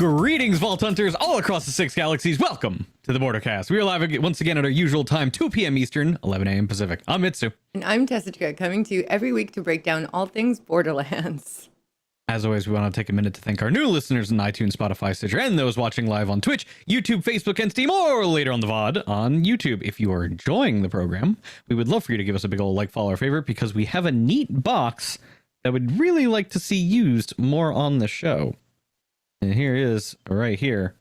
Greetings, Vault Hunters, all across the 6 galaxies. Welcome to the Bordercast. We are live once again at our usual time, 2 p.m. Eastern, 11 a.m. Pacific. I'm Mitsu. And I'm Tessica, coming to you every week to break down all things Borderlands. As always, we want to take a minute to thank our new listeners on iTunes, Spotify, Stitcher, and those watching live on Twitch, YouTube, Facebook, and Steam, or later on the VOD on YouTube. If you are enjoying the program, we would love for you to give us a big old like, follow, or favorite, because we have a neat box that would really like to see used more on the show. And here it is, right here,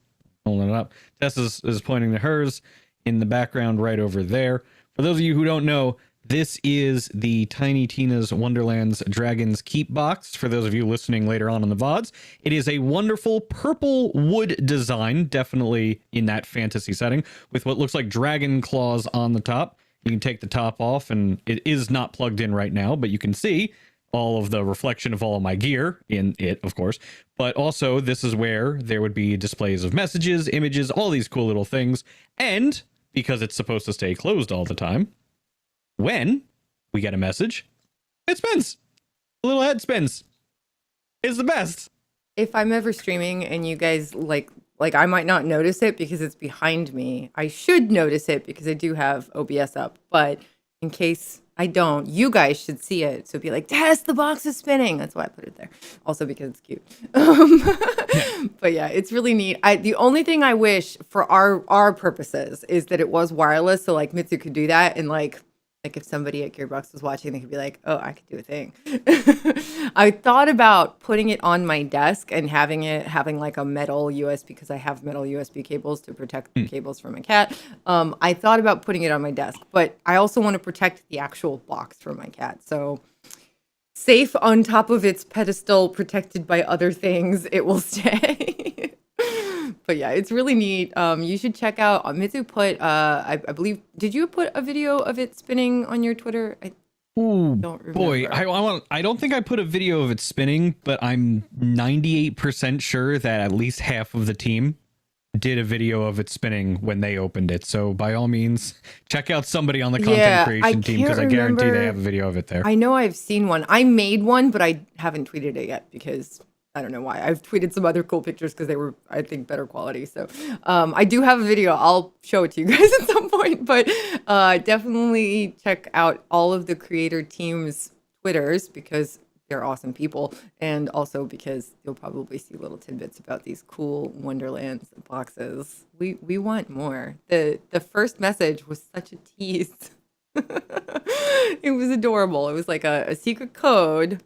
holding it up. Tess is pointing to hers in the background right over there. For those of you who don't know, this is the Tiny Tina's Wonderlands Dragon's Keep box. For those of you listening later on in the VODs, it is a wonderful purple wood design, definitely in that fantasy setting, with what looks like dragon claws on the top. You can take the top off, and it is not plugged in right now, but you can see all of the reflection of all of my gear in it, of course. But also, this is where there would be displays of messages, images, all these cool little things. And because it's supposed to stay closed all the time, when we get a message, it spins. The little head spins. It's the best. If I'm ever streaming and you guys like I might not notice it because it's behind me. I should notice it because I do have OBS up. But in case I don't, you guys should see it. So be like, Tess, the box is spinning. That's why I put it there. Also because it's cute. But yeah, it's really neat. The only thing I wish for our purposes is that it was wireless. So like Mitsu could do that. And like if somebody at Gearbox was watching, they could be like, oh, I could do a thing. I thought about putting it on my desk and having like a metal USB, because I have metal USB cables to protect the cables from my cat. I thought about putting it on my desk, but I also want to protect the actual box from my cat. So safe on top of its pedestal, protected by other things, it will stay. But yeah, it's really neat. You should check out Mitsu put I believe, did you put a video of it spinning on your Twitter? I don't remember. Boy, I don't think I put a video of it spinning, but I'm 98% sure that at least half of the team did a video of it spinning when they opened it. So by all means, check out somebody on the content creation team, because I guarantee they have a video of it there. I know I've seen one. I made one, but I haven't tweeted it yet because I don't know why. I've tweeted some other cool pictures because they were, I think, better quality. So I do have a video. I'll show it to you guys at some point. But definitely check out all of the creator team's Twitters because they're awesome people. And also because you'll probably see little tidbits about these cool Wonderlands boxes. We want more. The first message was such a tease. It was adorable. It was like a secret code,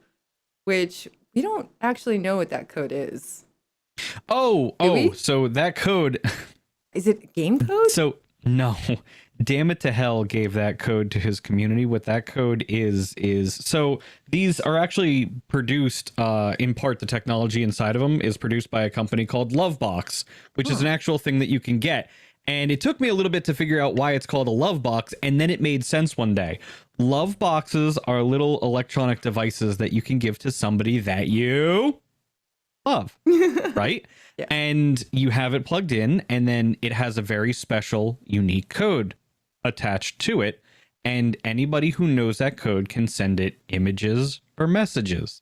which we don't actually know what that code is. So that code... Is it game code? So, no. Damn It to Hell gave that code to his community. What that code is... So, these are actually produced, in part, the technology inside of them is produced by a company called Lovebox, which is an actual thing that you can get. And it took me a little bit to figure out why it's called a love box, and then it made sense one day. Love boxes are little electronic devices that you can give to somebody that you love, right? Yeah. And you have it plugged in, and then it has a very special, unique code attached to it, and anybody who knows that code can send it images or messages.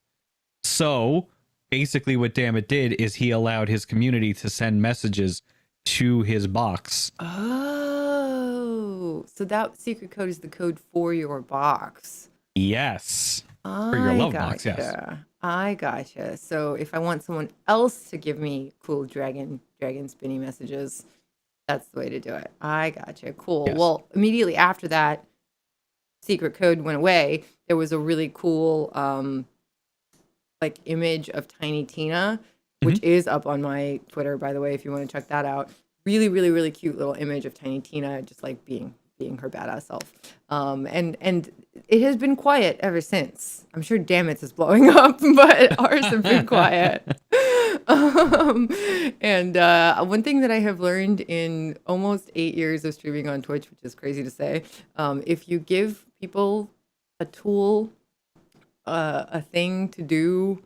So basically what Dammit did is he allowed his community to send messages to his box. Oh, so that secret code is the code for your box. Yes. For your love box, yes. I gotcha. So if I want someone else to give me cool dragon spinny messages, that's the way to do it. I gotcha. Cool. Yes. Well, immediately after that secret code went away, there was a really cool like image of Tiny Tina, which is up on my Twitter, by the way, if you want to check that out. Really, really, really cute little image of Tiny Tina, just like being her badass self. And it has been quiet ever since. I'm sure Dammits is blowing up, but ours have been quiet. And one thing that I have learned in almost 8 years of streaming on Twitch, which is crazy to say, if you give people a tool, a thing to do,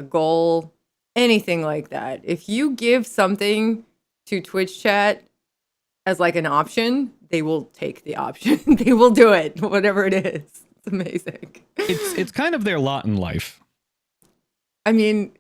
a goal, anything like that. If you give something to Twitch chat as like an option, they will take the option. They will do it, whatever it is. It's amazing. It's kind of their lot in life. I mean,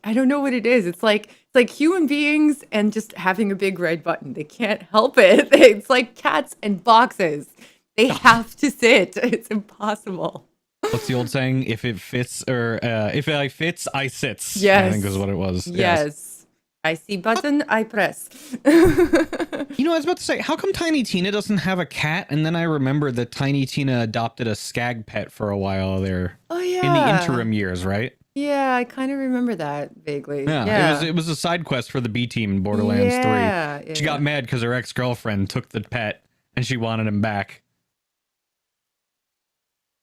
I don't know what it is. It's like like human beings and just having a big red button. They can't help it. It's like cats and boxes. They have to sit. It's impossible. What's the old saying? If it fits, or if I fits, I sits. Yes. I think is what it was. Yes. I see button, I press. You know, I was about to say, how come Tiny Tina doesn't have a cat? And then I remembered that Tiny Tina adopted a skag pet for a while there. Oh yeah. In the interim years, right? Yeah, I kind of remember that vaguely. Yeah. It was a side quest for the B team in Borderlands 3. Yeah, She got mad because her ex-girlfriend took the pet and she wanted him back.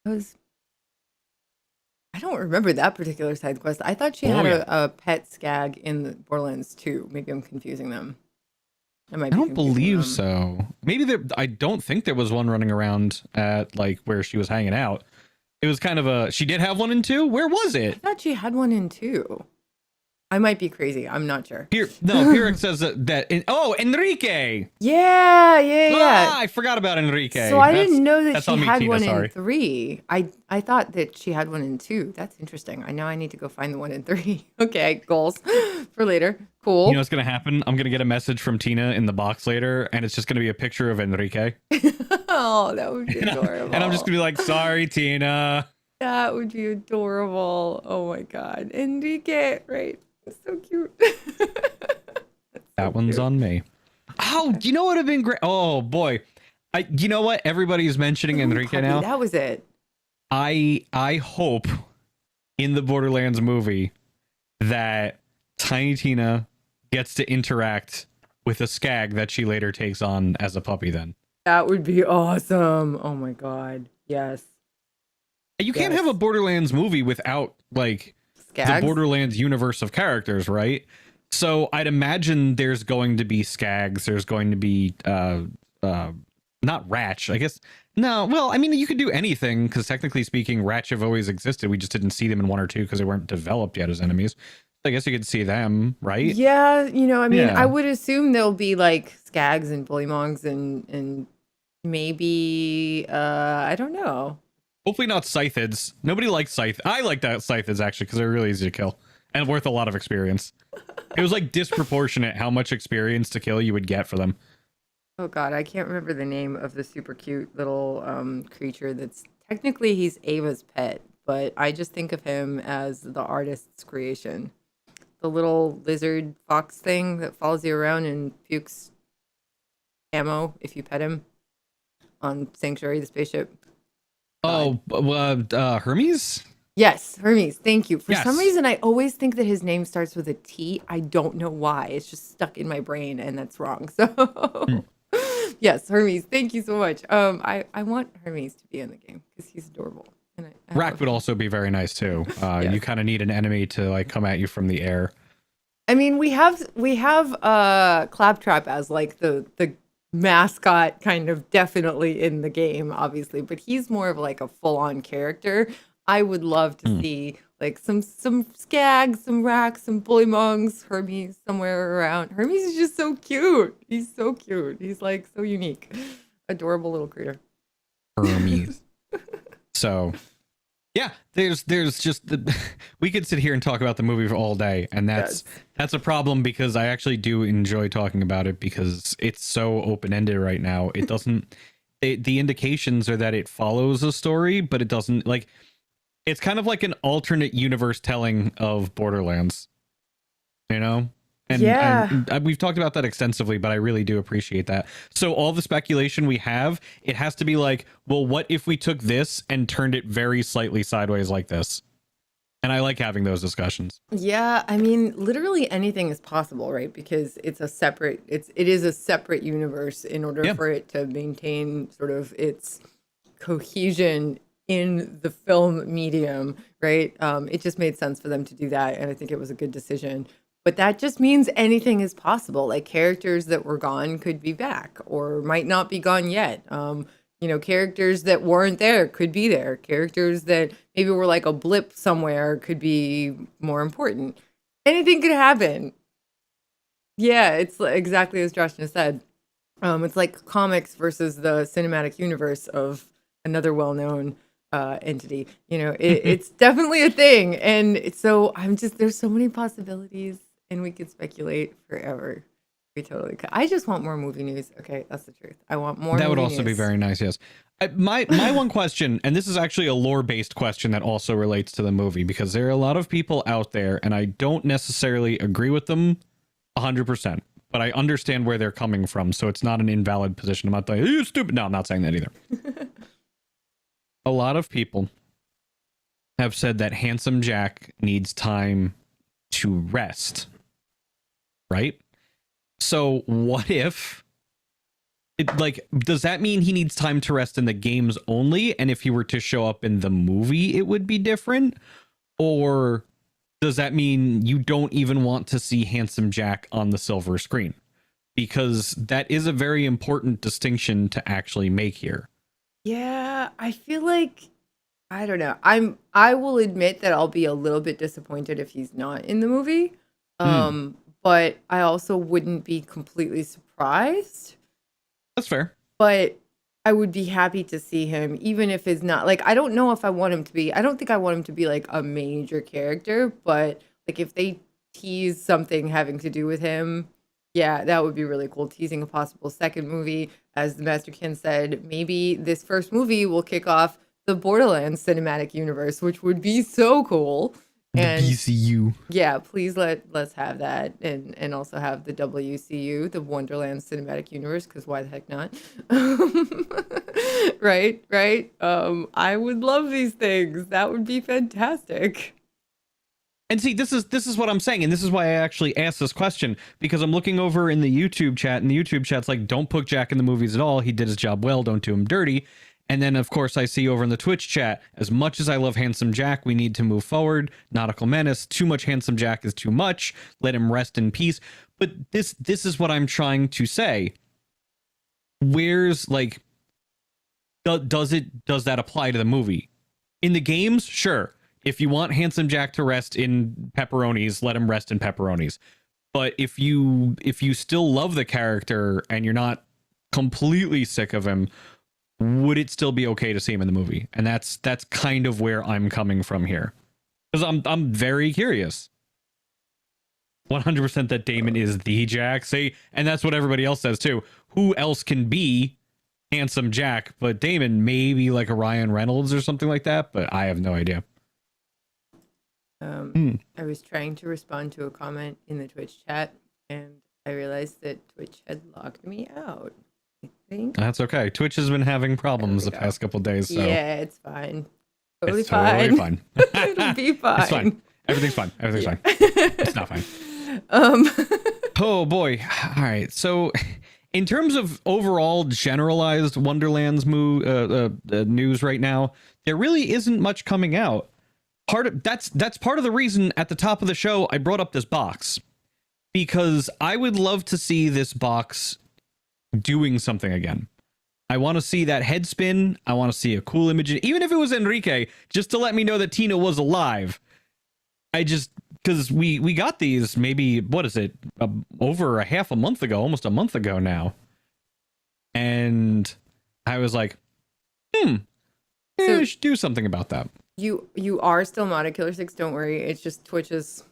I don't remember that particular side quest. I thought she had a pet skag in the Borderlands 2. Maybe I'm confusing them. I don't believe so. Maybe I don't think there was one running around at like where she was hanging out. It was kind of she did have one in 2? Where was it? I thought she had one in 2. I might be crazy. I'm not sure. Pirek says that Enrique. Yeah. I forgot about Enrique. So I didn't know that she had Tina, one sorry. in 3. I thought that she had one in 2. That's interesting. I know I need to go find the one in 3. Okay, goals for later. Cool. You know what's gonna happen? I'm gonna get a message from Tina in the box later, and it's just gonna be a picture of Enrique. Oh, that would be adorable. And I'm just gonna be like, sorry, Tina. That would be adorable. Oh my god. Enrique, right. So cute. That one's cute. On me. Oh, you know what would have been great? Oh boy. You know what? Everybody's mentioning Enrique now. That was it. I hope in the Borderlands movie that Tiny Tina gets to interact with a skag that she later takes on as a puppy then. That would be awesome. Oh my god. Yes. You can't have a Borderlands movie without like Skags? The Borderlands universe of characters, right? So I'd imagine there's going to be skags. There's going to be not Ratch, I guess. No, well, I mean, you could do anything because technically speaking, Ratch have always existed. We just didn't see them in 1 or 2 because they weren't developed yet as enemies. I guess you could see them, right? Yeah, you know, I mean, I would assume there'll be like skags and bullymongs and maybe I don't know. Hopefully not scythids. Nobody likes scythe. I like that scythids actually because they're really easy to kill and worth a lot of experience. It was like disproportionate how much experience to kill you would get for them. Oh god, I can't remember the name of the super cute little creature that's technically he's Ava's pet, but I just think of him as the artist's creation. The little lizard fox thing that follows you around and pukes ammo if you pet him on Sanctuary, the spaceship. Oh, Hermes? Yes, Hermes. Thank you. For some reason, I always think that his name starts with a T. I don't know why. It's just stuck in my brain, and that's wrong. So, yes, Hermes. Thank you so much. I want Hermes to be in the game because he's adorable. And Rack would also be very nice too. Yes. You kind of need an enemy to like come at you from the air. I mean, we have Claptrap as like the mascot kind of definitely in the game, obviously, but he's more of like a full-on character. I would love to see like some skags, some racks, some bullymongs, Hermes somewhere around. Hermes is just so cute. He's so cute. He's like so unique. Adorable little critter. Hermes. So yeah, there's just we could sit here and talk about the movie for all day, and that's a problem because I actually do enjoy talking about it because it's so open-ended right now. It doesn't the indications are that it follows a story, but it doesn't like it's kind of like an alternate universe telling of Borderlands, you know? And we've talked about that extensively, but I really do appreciate that. So all the speculation we have, it has to be like, well, what if we took this and turned it very slightly sideways like this? And I like having those discussions. Yeah, I mean, literally anything is possible, right? Because it is a separate universe in order for it to maintain sort of its cohesion in the film medium, right? It just made sense for them to do that, and I think it was a good decision. But that just means anything is possible. Like characters that were gone could be back or might not be gone yet. Characters that weren't there could be there. Characters that maybe were like a blip somewhere could be more important. Anything could happen. Yeah, it's exactly as Josh just said. It's like comics versus the cinematic universe of another well-known entity. It's definitely a thing. And so there's so many possibilities. and we could speculate forever. We totally could. I just want more movie news. Okay, that's the truth. I want more. That would movie also be news. very nice. Yes. My one question, and this is actually a lore based question that also relates to the movie, because there are a lot of people out there, and I don't necessarily agree with them 100%, but I understand where they're coming from, so it's not an invalid position. I'm not like, you stupid. No, I'm not saying that either. A lot of people have said that Handsome Jack needs time to rest, right? So what if does that mean he needs time to rest in the games only, and if he were to show up in the movie it would be different? Or does that mean you don't even want to see Handsome Jack on the silver screen? Because that is a very important distinction to actually make here. Yeah, I feel like I don't know. I will admit that I'll be a little bit disappointed if he's not in the movie. But I also wouldn't be completely surprised. That's fair. But I would be happy to see him, even if it's not like I don't know if I want him to be. I don't think I want him to be like a major character, but like if they tease something having to do with him, yeah, that would be really cool. Teasing a possible second movie, as the Masterkin said, maybe this first movie will kick off the Borderlands cinematic universe, which would be so cool. And the BCU. yeah, please let's have that, and also have the WCU, the Wonderlands cinematic universe, because why the heck not? Right. I would love these things. That would be fantastic. And see, this is what I'm saying, and this is why I actually asked this question, because I'm looking over in the YouTube chat, and the YouTube chat's like, don't put Jack in the movies at all. He did his job well. Don't do him dirty. And then, of course, I see over in the Twitch chat, as much as I love Handsome Jack, we need to move forward. Nautical Menace, too much Handsome Jack is too much. Let him rest in peace. But this is what I'm trying to say. Where's, like, does that apply to the movie? In the games, sure. If you want Handsome Jack to rest in pepperonis, let him rest in pepperonis. But if you still love the character and you're not completely sick of him, would it still be okay to see him in the movie? And that's kind of where I'm coming from here, because I'm very curious. 100% that Damon is the Jack. See, and that's what everybody else says too. Who else can be Handsome Jack but Damon? Maybe like a Ryan Reynolds or something like that, but I have no idea. I was trying to respond to a comment in the Twitch chat, and I realized that Twitch had locked me out. I think That's okay. Twitch has been having problems the past couple days, so yeah, it's fine. Totally it's fine. totally fine. It'll be fine. It's fine. Everything's fine. Everything's fine. It's not fine. Oh boy. All right. So, in terms of overall generalized Wonderlands news right now, there really isn't much coming out. That's part of the reason at the top of the show I brought up this box, because I would love to see this box doing something again. I want to see that head spin. I want to see a cool image, even if it was Enrique, just to let me know that Tina was alive. Because we got these maybe, what is it, over a half a month ago, almost a month ago now. And I was like, we should do something about that. You are still modded, Killer 6. Don't worry. It's just Twitch is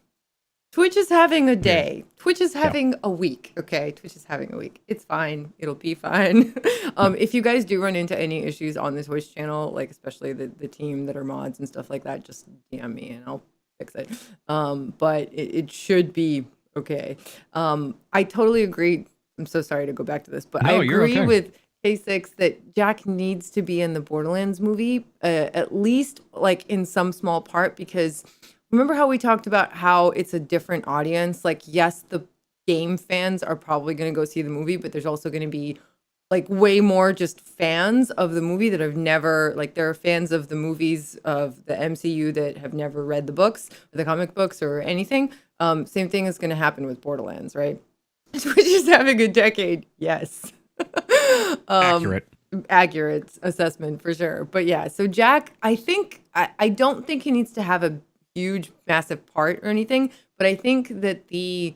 having a day. Yeah. Twitch is having a week. Okay, Twitch is having a week. It's fine. It'll be fine. If you guys do run into any issues on the Twitch channel, like especially the team that are mods and stuff like that, just DM me and I'll fix it. But it should be okay. I totally agree. I'm so sorry to go back to this, but I agree with K6 that Jack needs to be in the Borderlands movie, at least like in some small part, because remember how we talked about how it's a different audience? Like, yes, the game fans are probably going to go see the movie, but there's also going to be like way more just fans of the movie that have never, like, there are fans of the movies of the MCU that have never read the books or the comic books or anything. Same thing is going to happen with Borderlands, right? Twitch is having a decade. Yes. Accurate assessment for sure. But yeah, so Jack, I don't think he needs to have a huge, massive part or anything, but I think that the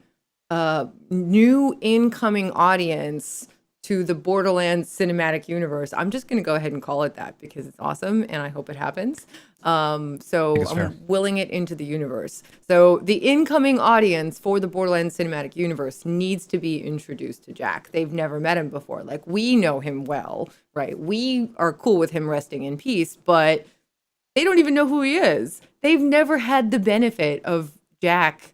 new incoming audience to the Borderlands cinematic universe. I'm just going to go ahead and call it that because it's awesome and I hope it happens. So I'm willing it into the universe. So the incoming audience for the Borderlands cinematic universe needs to be introduced to Jack. They've never met him before. Like, we know him well, right? We are cool with him resting in peace, but they don't even know who he is. They've never had the benefit of Jack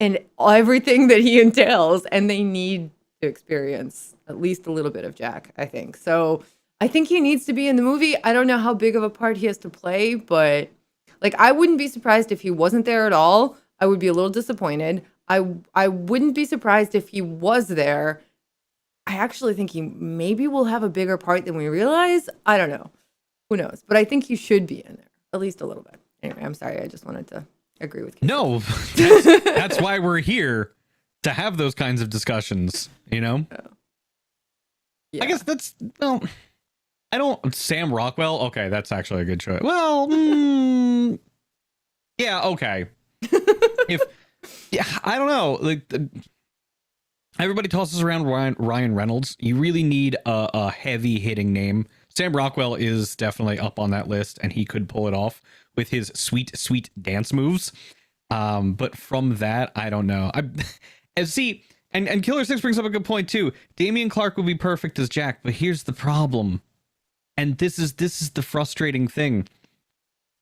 and everything that he entails, and they need to experience at least a little bit of Jack, I think. So I think he needs to be in the movie. I don't know how big of a part he has to play, but like, I wouldn't be surprised if he wasn't there at all. I would be a little disappointed. I wouldn't be surprised if he was there. I actually think he maybe will have a bigger part than we realize. I don't know. Who knows? But I think he should be in there, at least a little bit. Anyway, I'm sorry. I just wanted to agree with you. No, that's why we're here, to have those kinds of discussions, you know? Yeah. I guess that's, well, I don't, Sam Rockwell. Okay, that's actually a good choice. Well, yeah, okay. I don't know. Like, everybody tosses around Ryan Reynolds. You really need a heavy hitting name. Sam Rockwell is definitely up on that list, and he could pull it off with his sweet dance moves. But from that, I don't know. And Killer 6 brings up a good point too. Damian Clark would be perfect as Jack, but here's the problem. And this is the frustrating thing.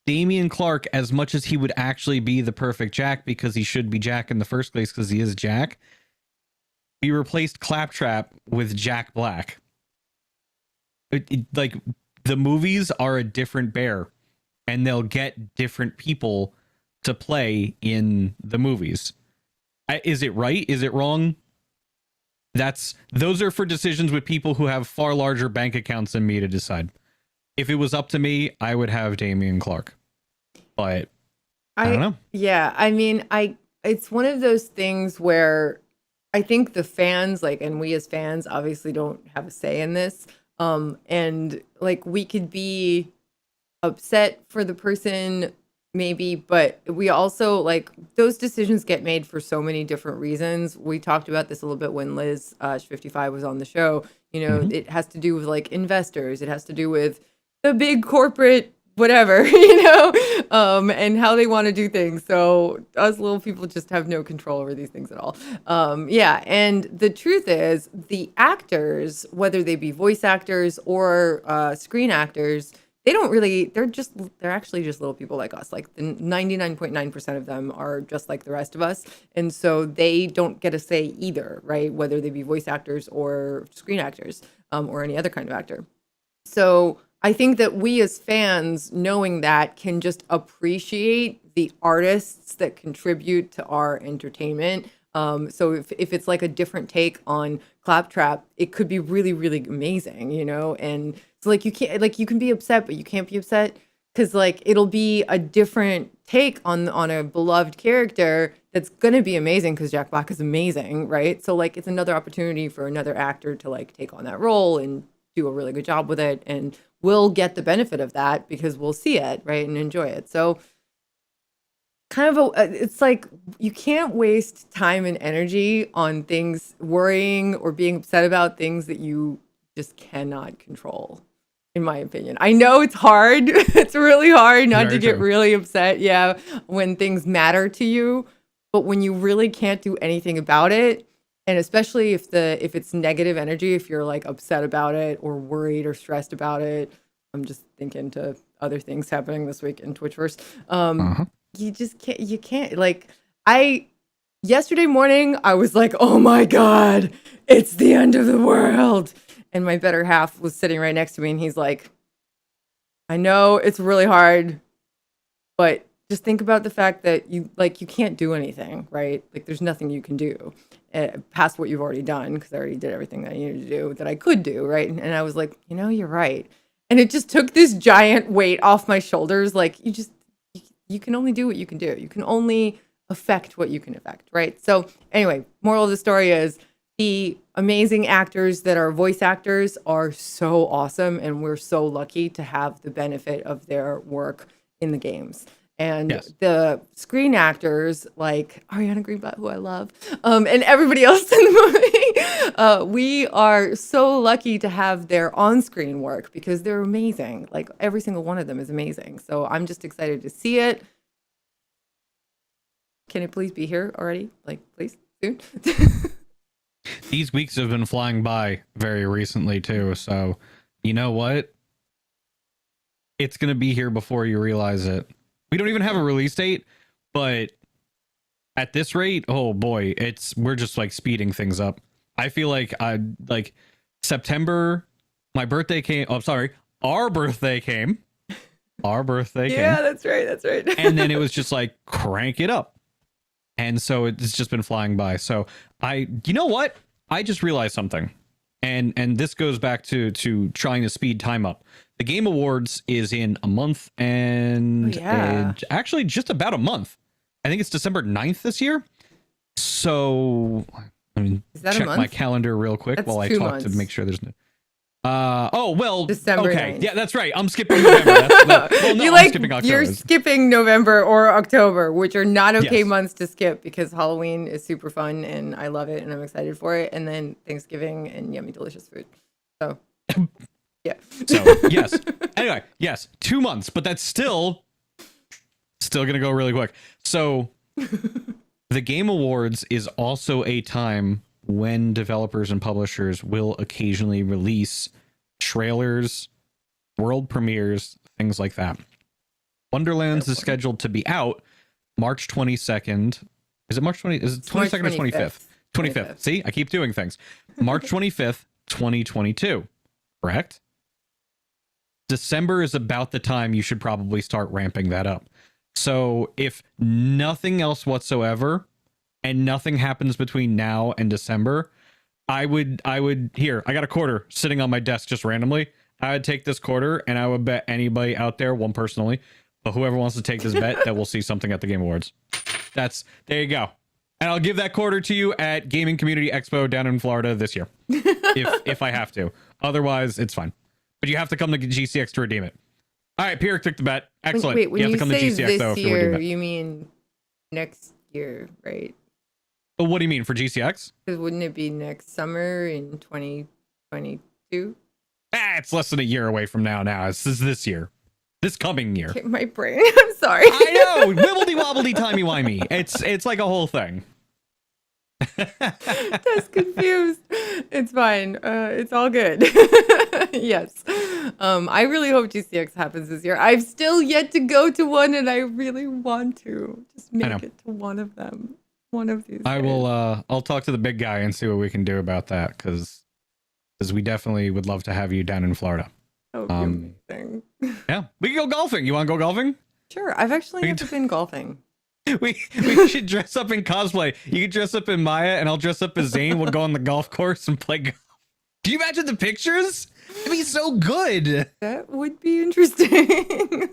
Damian Clark, as much as he would actually be the perfect Jack, because he should be Jack in the first place because he is Jack, he replaced Claptrap with Jack Black. Like, the movies are a different bear, and they'll get different people to play in the movies. Is it right? Is it wrong? Those are for decisions with people who have far larger bank accounts than me to decide. If it was up to me, I would have Damian Clark. But I don't know. Yeah, I mean, it's one of those things where I think the fans, like, and we as fans obviously don't have a say in this. And like, we could be upset for the person maybe, but we also, like, those decisions get made for so many different reasons. We talked about this a little bit when Liz 55 was on the show. You know, it has to do with like investors. It has to do with the big corporate whatever, you know, and how they want to do things. So us little people just have no control over these things at all. Yeah. And the truth is, the actors, whether they be voice actors or screen actors, they're actually just little people like us. Like, the 99.9% of them are just like the rest of us. And so they don't get a say either, right? Whether they be voice actors or screen actors, or any other kind of actor. So I think that we as fans, knowing that, can just appreciate the artists that contribute to our entertainment. So if it's like a different take on Claptrap, it could be really, really amazing, you know? And so like, you can be upset, but you can't be upset because like, it'll be a different take on a beloved character that's going to be amazing because Jack Black is amazing, right? So like, it's another opportunity for another actor to like take on that role and do a really good job with it. And we'll get the benefit of that because we'll see it, right? And enjoy it. So kind of it's like, you can't waste time and energy on things, worrying or being upset about things that you just cannot control, in my opinion. I know it's hard. It's really hard not to get really upset, yeah, when things matter to you. But when you really can't do anything about it, and especially if it's negative energy, if you're like upset about it or worried or stressed about it, I'm just thinking to other things happening this week in Twitchverse. You just can't like, yesterday morning, I was like, oh my God, it's the end of the world. And my better half was sitting right next to me and he's like, I know it's really hard, but just think about the fact that you can't do anything, right? Like, there's nothing you can do past what you've already done, because I already did everything that I needed to do that I could do, right? And I was like, you know, you're right. And it just took this giant weight off my shoulders. Like, you can only do what you can do. You can only affect what you can affect, right? So anyway, moral of the story is, the amazing actors that are voice actors are so awesome, and we're so lucky to have the benefit of their work in the games. And Yes. the screen actors like Ariana Greenblatt, who I love, and everybody else in the movie, we are so lucky to have their on-screen work because they're amazing. Like every single one of them is amazing. So I'm just excited to see it. Can it please be here already? Like, please, soon. These weeks have been flying by very recently too. So you know what? It's going to be here before you realize it. We don't even have a release date, but at this rate, oh boy, we're just like speeding things up. I feel like September, my birthday came. Oh, sorry, our birthday came. Our birthday came. Yeah, that's right. That's right. And then it was just like crank it up. And so it's just been flying by. So you know what? I just realized something. And this goes back to trying to speed time up. The Game Awards is in a month and actually just about a month. I think it's December 9th this year. So I mean, check my calendar real quick while I talk to make sure there's no. December okay. 9th. Yeah, that's right. I'm skipping November. I'm skipping October. You're skipping November or October, which are not okay months to skip because Halloween is super fun and I love it and I'm excited for it. And then Thanksgiving and yummy, delicious food. So, yeah. So, yes. Anyway, yes, 2 months, but that's still going to go really quick. So, the Game Awards is also a time when developers and publishers will occasionally release trailers, world premieres, things like that. Wonderlands is scheduled to be out March 22nd. Is it March 20? Is it 22nd or 25th? 25th. See, I keep doing things. March 25th, 2022. Correct? December is about the time you should probably start ramping that up. So if nothing else whatsoever, and nothing happens between now and December, I would here, I got a quarter sitting on my desk just randomly. I would take this quarter and I would bet anybody out there, one personally, but whoever wants to take this bet, that we'll see something at the Game Awards. There you go. And I'll give that quarter to you at Gaming Community Expo down in Florida this year. if I have to. Otherwise, it's fine. But you have to come to GCX to redeem it. All right, Pierre took the bet. Excellent. Wait, when you have to come to GCX though this year, you mean next year, right? Oh, what do you mean for GCX? Because wouldn't it be next summer in 2022? It's less than a year away from now. This is this year. This coming year. My brain. I'm sorry. I know. Wibbledy wobbly timey wimey. It's like a whole thing. That's confused. It's fine. It's all good. Yes. I really hope GCX happens this year. I've still yet to go to one and I really want to. Just make it to one of them. One of these. I will I'll talk to the big guy and see what we can do about that because we definitely would love to have you down in Florida. That would be amazing. Yeah. We can go golfing. You want to go golfing? Sure. I've actually never been golfing. We should dress up in cosplay. You can dress up in Maya and I'll dress up as Zane. We'll go on the golf course and play golf. Do you imagine the pictures? It'd be so good. That would be interesting.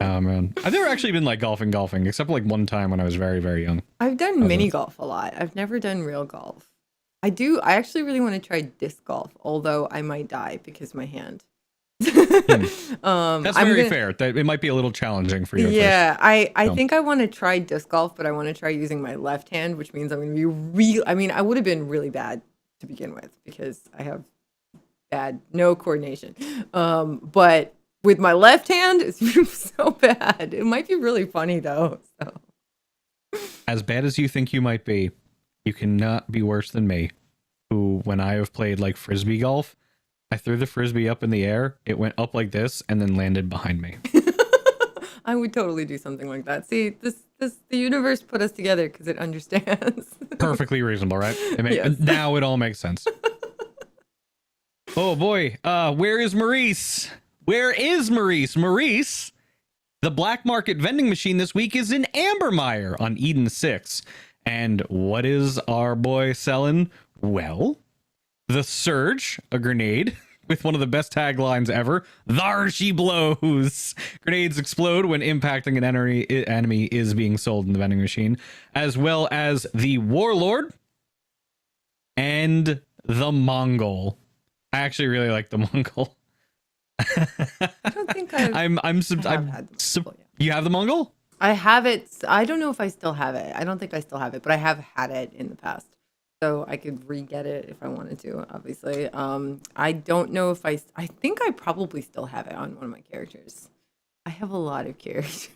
Oh man, I've never actually been like golfing, except like one time when I was very, very young. I've done mini golf a lot. I've never done real golf. I actually really want to try disc golf, although I might die because my hand. That's very fair. That it might be a little challenging for you. Yeah, I think I want to try disc golf, but I want to try using my left hand, which means I'm going to be I mean, I would have been really bad to begin with because I have no coordination. But with my left hand, it's so bad. It might be really funny though. So. As bad as you think you might be, you cannot be worse than me, who when I have played like frisbee golf, I threw the frisbee up in the air, it went up like this, and then landed behind me. I would totally do something like that. See, the universe put us together because it understands. Perfectly reasonable, right? Yes. Now it all makes sense. Oh boy, where is Maurice? Where is Maurice? Maurice, the black market vending machine this week is in Ambermeyer on Eden 6. And what is our boy selling? Well, the Surge, a grenade with one of the best taglines ever. Thar she blows. Grenades explode when impacting an enemy is being sold in the vending machine, as well as the Warlord and the Mongol. I actually really like the Mongol. I don't think I've You have the Mongol? I have it. I don't know if I still have it. I don't think I still have it, but I have had it in the past. So I could re-get it if I wanted to, obviously. I don't know if I think I probably still have it on one of my characters. I have a lot of characters.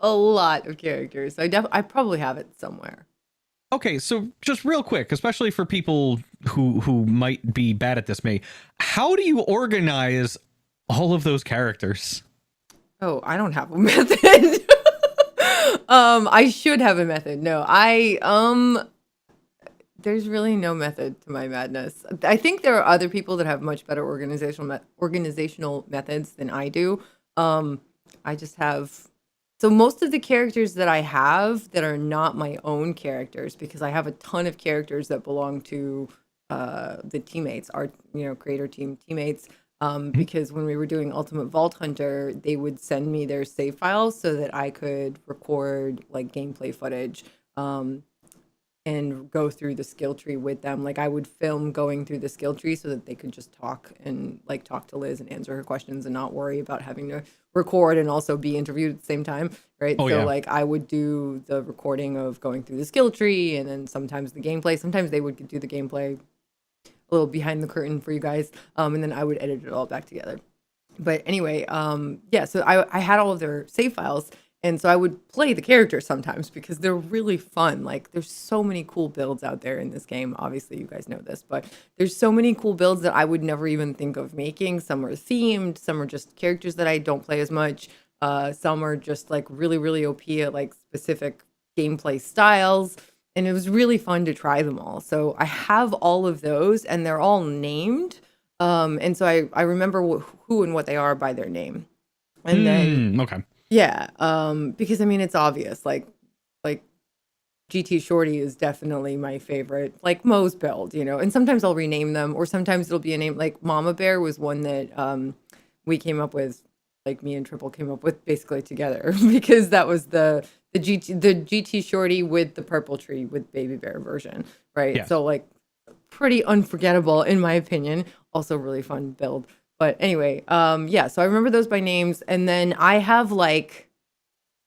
A lot of characters. I probably have it somewhere. Okay, so just real quick, especially for people who might be bad at this, May, how do you organize all of those characters? Oh, I don't have a method. I should have a method. No, there's really no method to my madness. I think there are other people that have much better organizational methods than I do. I just have so most of the characters that I have that are not my own characters, because I have a ton of characters that belong to the teammates, our creator team teammates. Because when we were doing Ultimate Vault Hunter, they would send me their save files so that I could record like gameplay footage. And go through the skill tree with them. Like I would film going through the skill tree so that they could just talk and like talk to Liz and answer her questions and not worry about having to record and also be interviewed at the same time, right? Oh, so yeah. like I would do the recording of going through the skill tree, and then sometimes the gameplay. Sometimes they would do the gameplay a little behind the curtain for you guys, and then I would edit it all back together. But anyway, yeah, so I had all of their save files. And so I would play the characters sometimes because they're really fun. Like there's so many cool builds out there in this game. Obviously, you guys know this, but there's so many cool builds that I would never even think of making. Some are themed, some are just characters that I don't play as much. Some are just like really, really OP at like specific gameplay styles. And it was really fun to try them all. So I have all of those and they're all named. And so I remember who and what they are by their name. And then Okay. yeah, because I mean it's obvious. Like GT Shorty is definitely my favorite. Like Mo's build, and sometimes I'll rename them, or sometimes it'll be a name. Like Mama Bear was one that we came up with, like me and Triple came up with basically together because that was the GT Shorty with the purple tree with Baby Bear version, right? Yes. So like pretty unforgettable in my opinion. Also really fun build. But anyway, yeah, so I remember those by names. And then I have I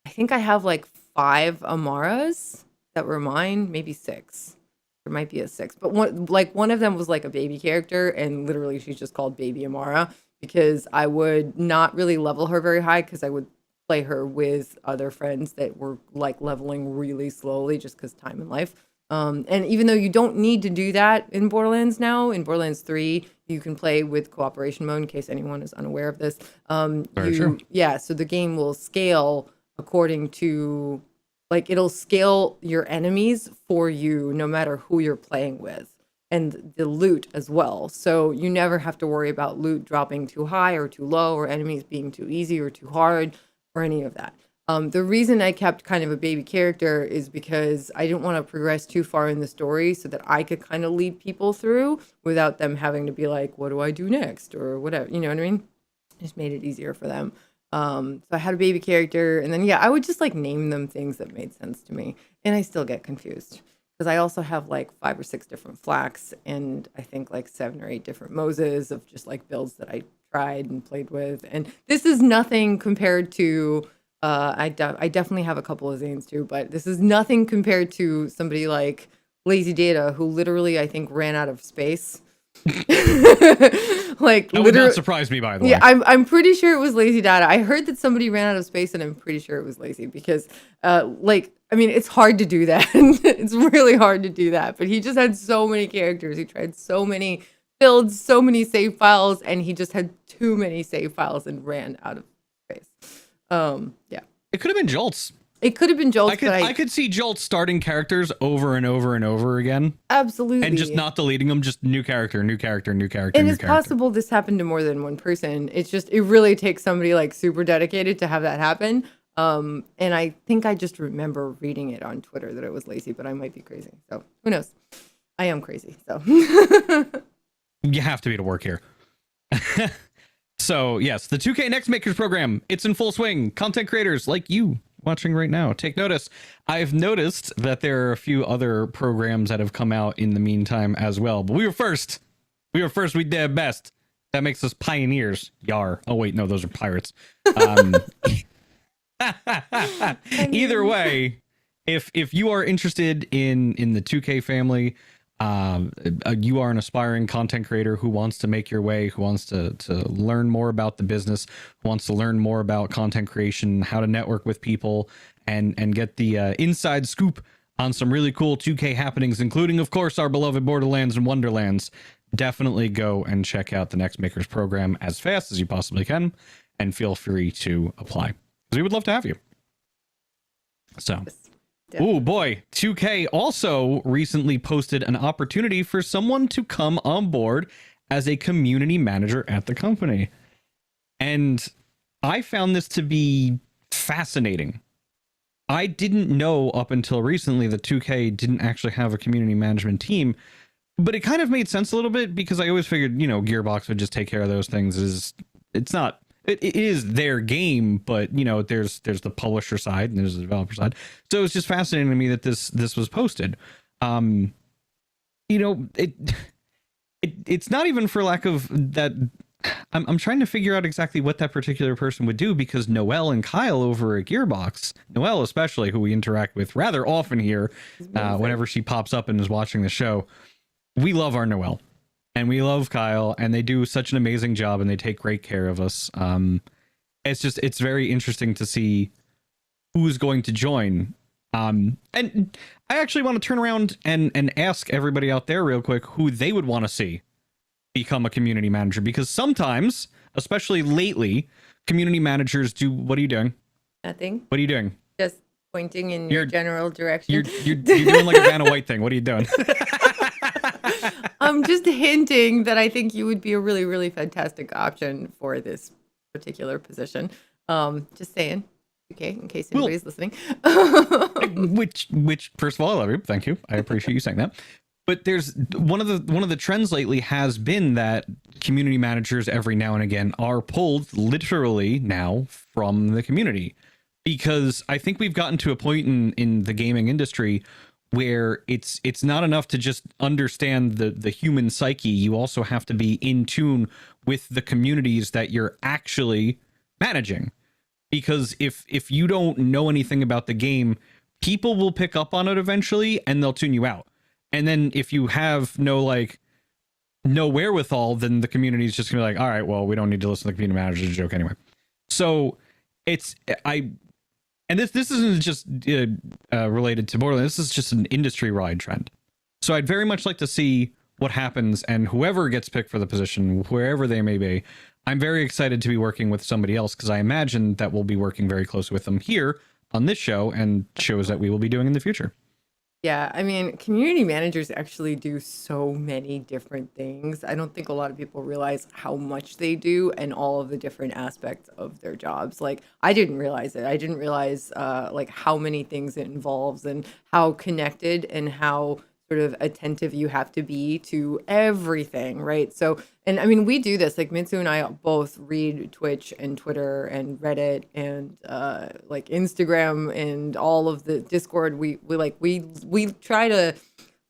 think I have like 5 Amaras that were mine, maybe 6. There might be a 6. But one of them was like a baby character, and literally she's just called Baby Amara because I would not really level her very high because I would play her with other friends that were like leveling really slowly just because time and life. And even though you don't need to do that in Borderlands now, in Borderlands 3, you can play with cooperation mode in case anyone is unaware of this. Sure. Yeah, so the game will scale according to, like, it'll scale your enemies for you no matter who you're playing with, and the loot as well. So you never have to worry about loot dropping too high or too low, or enemies being too easy or too hard, or any of that. The reason I kept kind of a baby character is because I didn't want to progress too far in the story so that I could kind of lead people through without them having to be like, what do I do next? Or whatever, you know what I mean? Just made it easier for them. So I had a baby character, and then, yeah, I would just like name them things that made sense to me. And I still get confused because I also have like 5 or 6 different Flax, and I think like 7 or 8 different Moses of just like builds that I tried and played with. And this is nothing compared to, I definitely have a couple of Zanes too, but this is nothing compared to somebody like Lazy Data, who literally I think ran out of space. Like That would not surprise me, by the way. Yeah, I'm pretty sure it was Lazy Data. I heard that somebody ran out of space, and I'm pretty sure it was Lazy because, like, I mean, it's hard to do that. It's really hard to do that. But he just had so many characters. He tried so many builds, so many save files, and he just had too many save files and ran out of space. Yeah. It could have been Jolts. It could have been Jolts. I could see Jolts starting characters over and over and over again. Absolutely. And just not deleting them, just new character, new character, new character, and new it's character. possible this happened to more than one person. It's just, it really takes somebody like super dedicated to have that happen. And I think I just remember reading it on Twitter that it was Lazy, but I might be crazy. So who knows? I am crazy. So You have to be to work here. So yes, the 2K Next Makers program, it's in full swing. Content creators like you watching right now, take notice. I've noticed that there are a few other programs that have come out in the meantime as well, but we were first. We did best. That makes us pioneers. Yar. Oh wait, no, those are pirates. Either way, if you are interested in the 2K family, you are an aspiring content creator who wants to make your way, who wants to learn more about the business, who wants to learn more about content creation, how to network with people, and get the inside scoop on some really cool 2K happenings, including, of course, our beloved Borderlands and Wonderlands. Definitely go and check out the Next Makers program as fast as you possibly can, and feel free to apply, because we would love to have you. So, oh boy, 2K also recently posted an opportunity for someone to come on board as a community manager at the company. And I found this to be fascinating. I didn't know up until recently that 2K didn't actually have a community management team, but it kind of made sense a little bit, because I always figured, you know, Gearbox would just take care of those things. It is their game, but you know, there's the publisher side and there's the developer side. So it's just fascinating to me that this was posted. You know, it's not even for lack of that. I'm trying to figure out exactly what that particular person would do, because Noelle and Kyle over at Gearbox, Noelle especially, who we interact with rather often here, whenever she pops up and is watching the show, we love our Noelle. And we love Kyle, and they do such an amazing job, and they take great care of us. It's very interesting to see who's going to join. And I actually want to turn around and ask everybody out there real quick who they would want to see become a community manager, because sometimes, especially lately, community managers do. What are you doing? Nothing. What are you doing? Just pointing in your general direction. You're doing like a Vanna White thing. What are you doing? I'm just hinting that I think you would be a really, really fantastic option for this particular position. Just saying, okay, in case anybody's listening. which first of all, I love you. Thank you. I appreciate you saying that. But there's one of the trends lately has been that community managers every now and again are pulled literally now from the community, because I think we've gotten to a point in the gaming industry where it's not enough to just understand the human psyche. You also have to be in tune with the communities that you're actually managing, because if you don't know anything about the game, people will pick up on it eventually and they'll tune you out. And then if you have no wherewithal, then the community is just gonna be like, all right, well, we don't need to listen to the community manager's joke anyway. So this isn't just related to Borderlands. This is just an industry-wide trend. So I'd very much like to see what happens, and whoever gets picked for the position, wherever they may be, I'm very excited to be working with somebody else, because I imagine that we'll be working very closely with them here on this show and shows that we will be doing in the future. Yeah, I mean, community managers actually do so many different things. I don't think a lot of people realize how much they do and all of the different aspects of their jobs. Like, I didn't realize it. I didn't realize like how many things it involves and how connected and how sort of attentive you have to be to everything, right? So, and I mean, we do this, like Mitsu and I both read Twitch and Twitter and Reddit and like Instagram and all of the Discord. We try to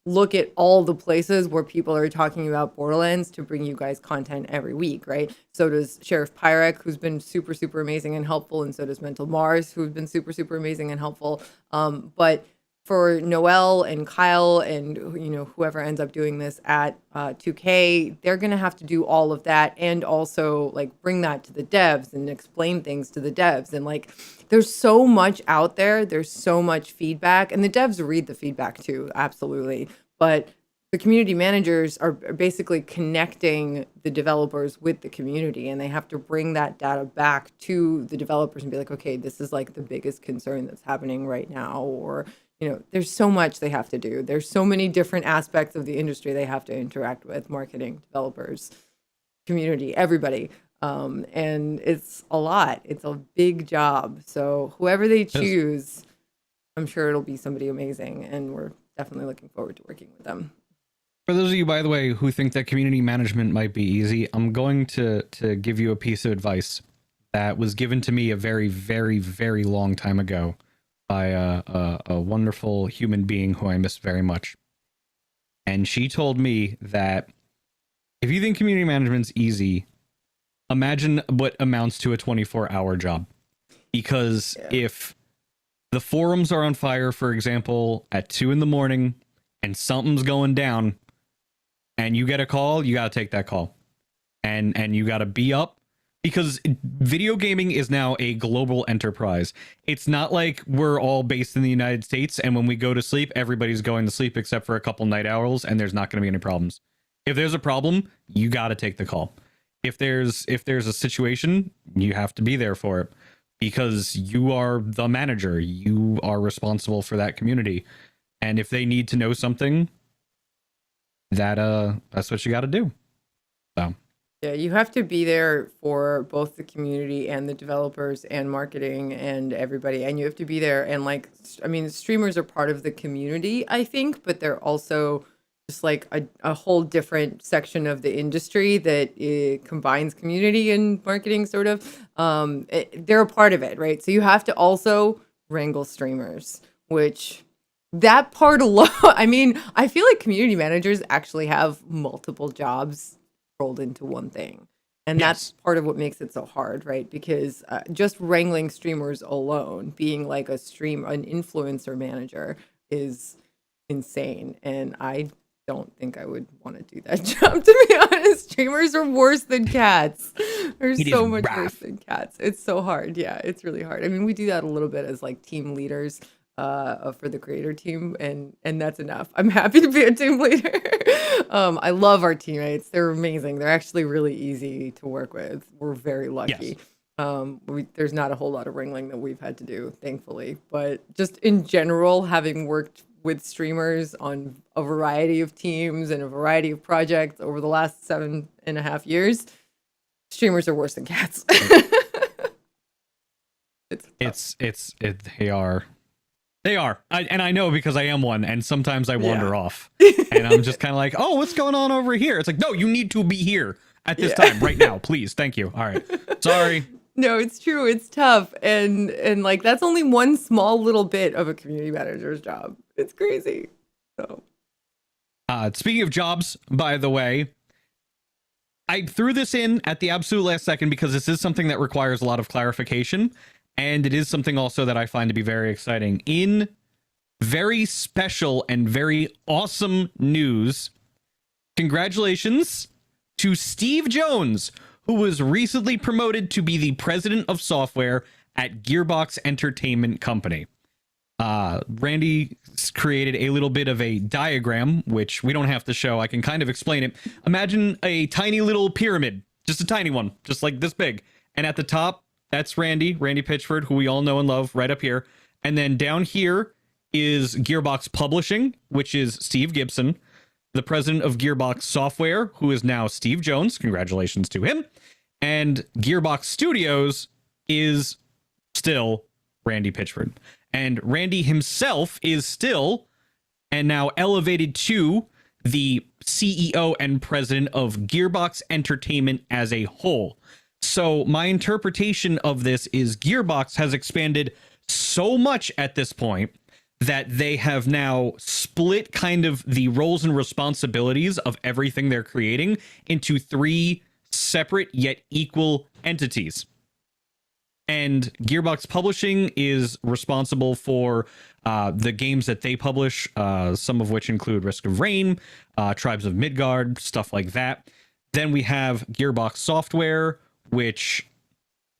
look at all the places where people are talking about Borderlands to bring you guys content every week, right? So does Sheriff Pyrek, who's been super, super amazing and helpful, and so does Mental Mars, who's been super, super amazing and helpful. But for Noelle and Kyle and, you know, whoever ends up doing this at 2K, they're going to have to do all of that, and also like bring that to the devs and explain things to the devs. And like, there's so much out there. There's so much feedback, and the devs read the feedback too. Absolutely. But the community managers are basically connecting the developers with the community, and they have to bring that data back to the developers and be like, okay, this is like the biggest concern that's happening right now. Or, you know, there's so much they have to do. There's so many different aspects of the industry they have to interact with: marketing, developers, community, everybody. And it's a lot. It's a big job. So whoever they choose, I'm sure it'll be somebody amazing, and we're definitely looking forward to working with them. For those of you, by the way, who think that community management might be easy, I'm going to give you a piece of advice that was given to me a very, very, very long time ago by a wonderful human being who I miss very much. And she told me that if you think community management's easy, imagine what amounts to a 24-hour job. because if the forums are on fire, for example, at 2 a.m. and something's going down and you get a call, you got to take that call and you got to be up, because video gaming is now a global enterprise. It's not like we're all based in the United States and when we go to sleep, everybody's going to sleep except for a couple night owls and there's not going to be any problems. If there's a problem, you got to take the call. If there's a situation, you have to be there for it, because you are the manager. You are responsible for that community. And if they need to know something, that's what you got to do. So Yeah, you have to be there for both the community and the developers and marketing and everybody. And you have to be there. And like, I mean, streamers are part of the community, I think, but they're also just like a whole different section of the industry that combines community and marketing, sort of. They're a part of it, right? So you have to also wrangle streamers, which that part alone, I mean, I feel like community managers actually have multiple jobs rolled into one thing, and that's part of what makes it so hard, right? Because just wrangling streamers alone, being like an influencer manager, is insane, and I don't think I would want to do that job, to be honest. Streamers are worse than cats. They're so much worse than cats. It's so hard. Yeah, it's really hard. I mean, we do that a little bit as like team leaders for the creator team, and that's enough. I'm happy to be a team leader. I love our teammates. They're amazing. They're actually really easy to work with. We're very lucky. Yes. There's not a whole lot of wrangling that we've had to do, thankfully. But just in general, having worked with streamers on a variety of teams and a variety of projects over the last 7.5 years, streamers are worse than cats. They are. I know, because I am one, and sometimes I wander off, and I'm just kind of like, oh, what's going on over here? It's like, no, you need to be here at this time right now, please. Thank you. All right. Sorry. No, it's true. It's tough. And like, that's only one small little bit of a community manager's job. It's crazy. So, speaking of jobs, by the way, I threw this in at the absolute last second because this is something that requires a lot of clarification. And it is something also that I find to be very exciting. In very special and very awesome news, congratulations to Steve Jones, who was recently promoted to be the president of software at Gearbox Entertainment Company. Randy created a little bit of a diagram, which we don't have to show. I can kind of explain it. Imagine a tiny little pyramid, just a tiny one, just like this big. And at the top, that's Randy Pitchford, who we all know and love, right up here. And then down here is Gearbox Publishing, which is Steve Gibson, the president of Gearbox Software, who is now Steve Jones. Congratulations to him. And Gearbox Studios is still Randy Pitchford. And Randy himself is still, and now elevated to, the CEO and president of Gearbox Entertainment as a whole. So my interpretation of this is Gearbox has expanded so much at this point that they have now split kind of the roles and responsibilities of everything they're creating into 3 separate yet equal entities. And Gearbox Publishing is responsible for the games that they publish, some of which include Risk of Rain, Tribes of Midgard, stuff like that. Then we have Gearbox Software, which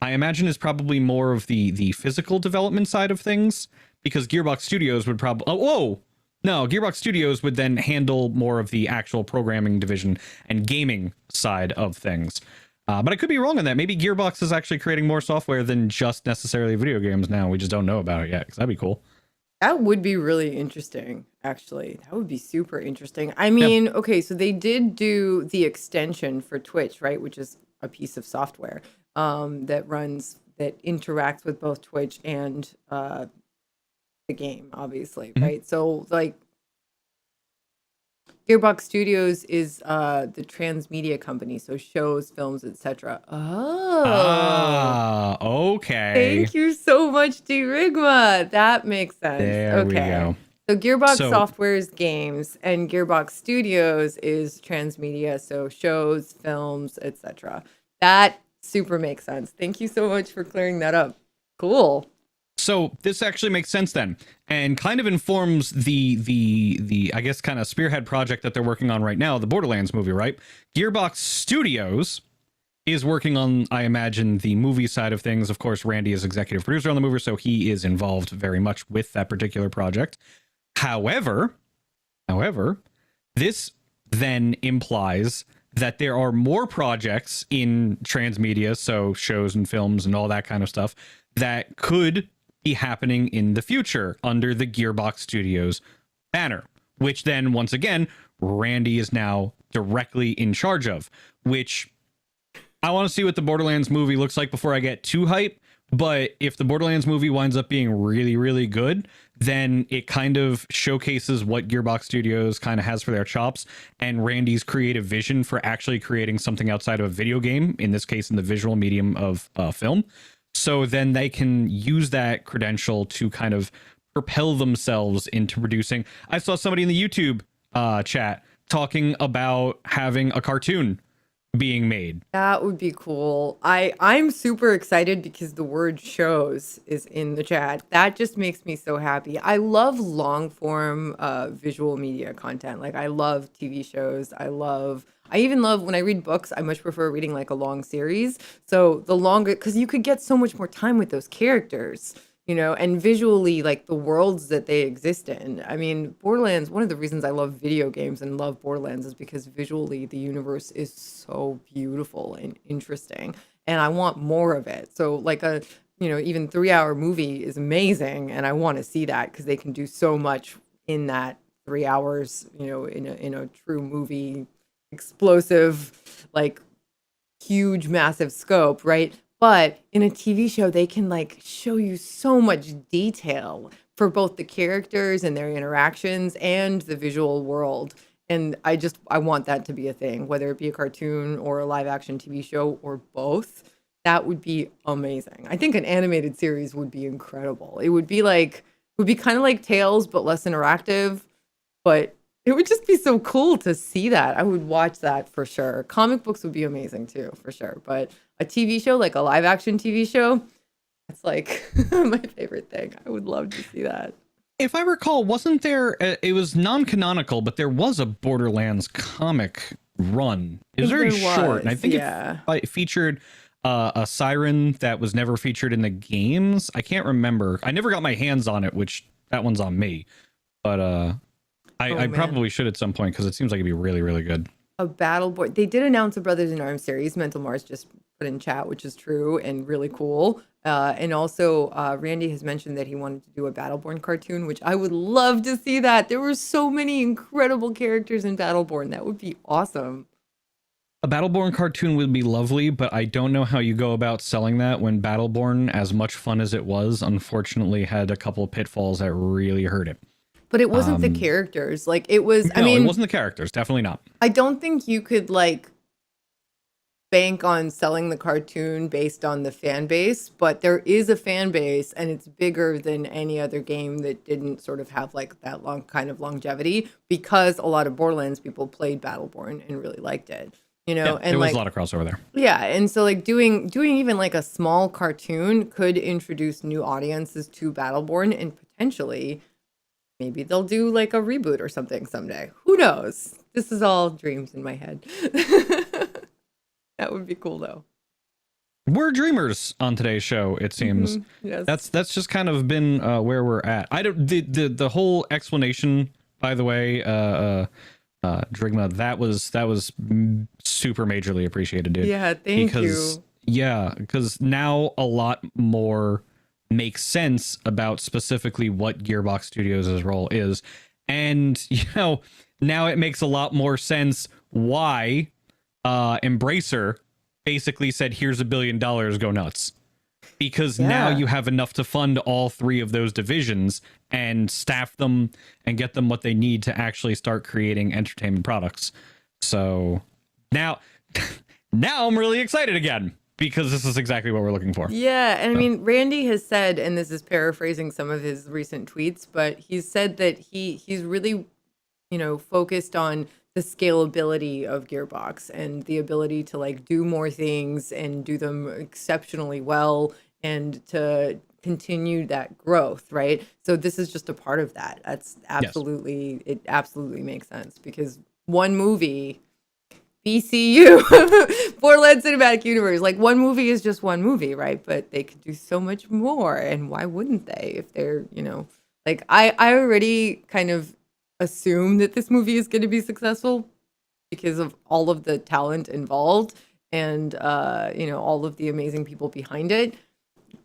I imagine is probably more of the physical development side of things, because Gearbox Studios would probably... Gearbox Studios would then handle more of the actual programming division and gaming side of things. But I could be wrong on that. Maybe Gearbox is actually creating more software than just necessarily video games now. We just don't know about it yet, because that'd be cool. That would be really interesting, actually. That would be super interesting. I mean, okay, so they did do the extension for Twitch, right? Which is a piece of software that interacts with both Twitch and the game, obviously, right? So, like, Gearbox Studios is the Transmedia company, so shows, films, etc. Oh, okay. Thank you so much, D-Rigma. That makes sense. There we go. So Gearbox Software is games, and Gearbox Studios is Transmedia, so shows, films, etc. That super makes sense. Thank you so much for clearing that up. Cool. So this actually makes sense then, and kind of informs the I guess kind of spearhead project that they're working on right now, the Borderlands movie, right? Gearbox Studios is working on, I imagine, the movie side of things. Of course, Randy is executive producer on the movie, so he is involved very much with that particular project. However, this then implies that there are more projects in Transmedia, so shows and films and all that kind of stuff, that could be happening in the future under the Gearbox Studios banner, which then, once again, Randy is now directly in charge of, which I want to see what the Borderlands movie looks like before I get too hype. But if the Borderlands movie winds up being really, really good, then it kind of showcases what Gearbox Studios kind of has for their chops and Randy's creative vision for actually creating something outside of a video game, in this case, in the visual medium of film. So then they can use that credential to kind of propel themselves into producing. I saw somebody in the YouTube chat talking about having a cartoon being made. That would be cool. I'm super excited because the word shows is in the chat. That just makes me so happy. I love long form visual media content. Like I love TV shows. I even love when I read books, I much prefer reading like a long series. So the longer, because you could get so much more time with those characters, and visually, like the worlds that they exist in. I mean, Borderlands, one of the reasons I love video games and love Borderlands is because visually the universe is so beautiful and interesting. And I want more of it. So like even 3-hour movie is amazing. And I want to see that because they can do so much in that 3 hours, in a true movie, explosive, like huge, massive scope, right? But in a TV show, they can like show you so much detail for both the characters and their interactions and the visual world. And I want that to be a thing, whether it be a cartoon or a live action TV show or both. That would be amazing. I think an animated series would be incredible. It would be kind of like Tales, but less interactive. But it would just be so cool to see that. I would watch that for sure. Comic books would be amazing too, for sure. But a TV show, like a live action TV show, it's like my favorite thing. I would love to see that. If I recall, wasn't there, it was non-canonical, but there was a Borderlands comic run. It was very short. And I think it featured a siren that was never featured in the games. I can't remember. I never got my hands on it, which that one's on me. But I probably should at some point because it seems like it'd be really, really good. A Battleborn. They did announce a Brothers in Arms series. Mental Mars just put in chat, which is true and really cool. And also, Randy has mentioned that he wanted to do a Battleborn cartoon, which I would love to see that. There were so many incredible characters in Battleborn. That would be awesome. A Battleborn cartoon would be lovely, but I don't know how you go about selling that when Battleborn, as much fun as it was, unfortunately had a couple of pitfalls that really hurt it. But it wasn't the characters. Like it was, no, it wasn't the characters. Definitely not. I don't think you could like bank on selling the cartoon based on the fan base, but there is a fan base and it's bigger than any other game that didn't sort of have like that long kind of longevity because a lot of Borderlands people played Battleborn and really liked it. Yeah, and there was a lot of crossover there. Yeah, and so like doing even like a small cartoon could introduce new audiences to Battleborn and potentially maybe they'll do like a reboot or something someday. Who knows? This is all dreams in my head. That would be cool though. We're dreamers on today's show, it seems. Yes. That's just kind of been where we're at. I don't the whole explanation, by the way, Drigma, that was super majorly appreciated, dude. Yeah, thank you. Yeah, because now a lot more makes sense about specifically what Gearbox Studios' role is. And, now it makes a lot more sense why Embracer basically said, here's $1 billion, go nuts. Because now you have enough to fund all 3 of those divisions and staff them and get them what they need to actually start creating entertainment products. So now I'm really excited again. Because this is exactly what we're looking for. Yeah, and I mean, Randy has said, and this is paraphrasing some of his recent tweets, but he's said that he's really, focused on the scalability of Gearbox and the ability to like do more things and do them exceptionally well and to continue that growth, right? So this is just a part of that. That's Yes. absolutely, it absolutely makes sense because one movie, BCU, Borderlands Cinematic Universe, like one movie is just one movie, right? But they could do so much more, and why wouldn't they if they're, like I already kind of assume that this movie is going to be successful because of all of the talent involved and all of the amazing people behind it.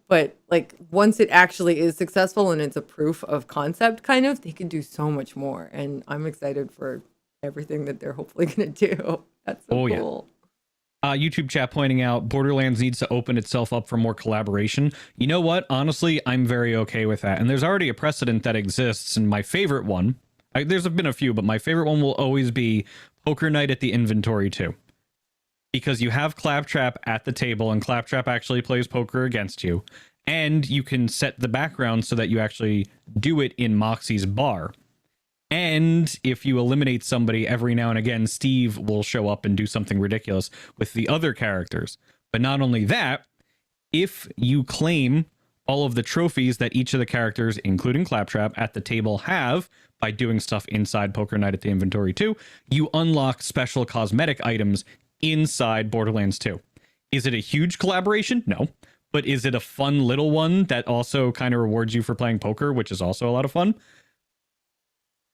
But like once it actually is successful and it's a proof of concept kind of, they can do so much more. And I'm excited for everything that they're hopefully going to do. That's so cool. YouTube chat pointing out Borderlands needs to open itself up for more collaboration. You know what? Honestly, I'm very okay with that. And there's already a precedent that exists. And my favorite one, there's been a few, but my favorite one will always be Poker Night at the Inventory 2. Because you have Claptrap at the table and Claptrap actually plays poker against you. And you can set the background so that you actually do it in Moxie's bar. And if you eliminate somebody every now and again, Steve will show up and do something ridiculous with the other characters. But not only that, if you claim all of the trophies that each of the characters, including Claptrap, at the table have by doing stuff inside Poker Night at the Inventory 2, you unlock special cosmetic items inside Borderlands 2. Is it a huge collaboration? No. But is it a fun little one that also kind of rewards you for playing poker, which is also a lot of fun?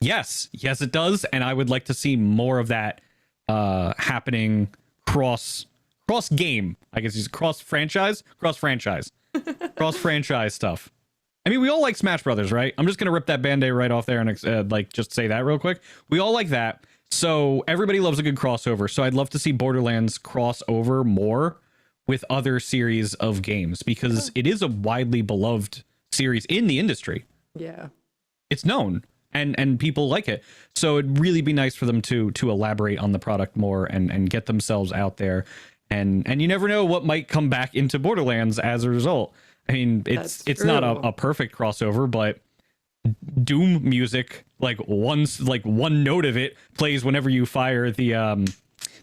Yes, it does, and I would like to see more of that happening cross game. I guess it's cross franchise stuff. I mean, we all like Smash Brothers, right? I'm just gonna rip that band-aid right off there and just say that real quick. We all like that, so everybody loves a good crossover. So I'd love to see Borderlands cross over more with other series of games because it is a widely beloved series in the industry. Yeah, it's known. And people like it. So it'd really be nice for them to elaborate on the product more and get themselves out there. And you never know what might come back into Borderlands as a result. I mean, it's not a perfect crossover, but Doom music, like one note of it plays whenever you fire the